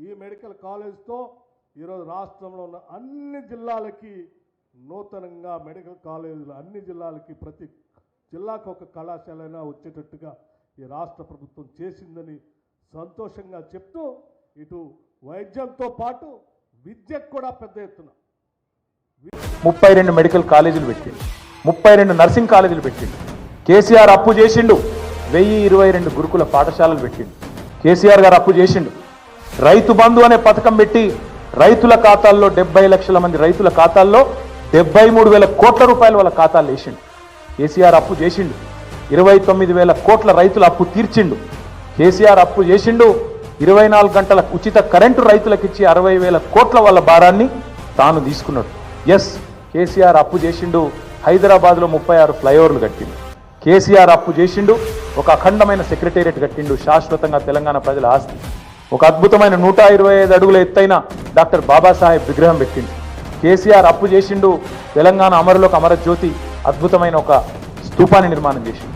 ఈ మెడికల్ కాలేజ్తో ఈరోజు రాష్ట్రంలో ఉన్న అన్ని జిల్లాలకి నూతనంగా మెడికల్ కాలేజీలు అన్ని జిల్లాలకి ప్రతి జిల్లాకు ఒక కళాశాలైనా వచ్చేటట్టుగా ఈ రాష్ట్ర ప్రభుత్వం చేసిందని సంతోషంగా చెప్తూ ఇటు వైద్యంతో పాటు విద్యకు కూడా పెద్ద ఎత్తున 32 మెడికల్ కాలేజీలు పెట్టిండు, 32 నర్సింగ్ కాలేజీలు పెట్టిండు. కేసీఆర్ అప్పు చేసిండు, 1022 గురుకుల పాఠశాలలు పెట్టిండు. కేసీఆర్ గారు అప్పు చేసిండు. రైతు బంధు అనే పథకం పెట్టి రైతుల ఖాతాల్లో 70 లక్షల మంది రైతుల ఖాతాల్లో 73,000 కోట్ల రూపాయలు వాళ్ళ ఖాతాలు వేసిండు. కేసీఆర్ అప్పు చేసిండు. 29,000 కోట్ల రైతుల అప్పు తీర్చిండు. కేసీఆర్ అప్పు చేసిండు. 24 గంటల ఉచిత కరెంటు రైతులకు ఇచ్చి 60,000 కోట్ల వాళ్ళ భారాన్ని తాను తీసుకున్నాడు. ఎస్, కేసీఆర్ అప్పు చేసిండు. హైదరాబాద్లో 36 ఫ్లైఓవర్లు కట్టిండు. కేసీఆర్ అప్పు చేసిండు. ఒక అఖండమైన సెక్రటేరియట్ కట్టిండు, శాశ్వతంగా తెలంగాణ ప్రజల ఆస్తి. ఒక అద్భుతమైన 125 అడుగుల ఎత్తైన డాక్టర్ బాబాసాహెబ్ విగ్రహం పెట్టిండు. కేసీఆర్ అప్పు చేసిండు. తెలంగాణ అమరులకు అమరజ్యోతి అద్భుతమైన ఒక స్తూపాన్ని నిర్మాణం చేసిండు.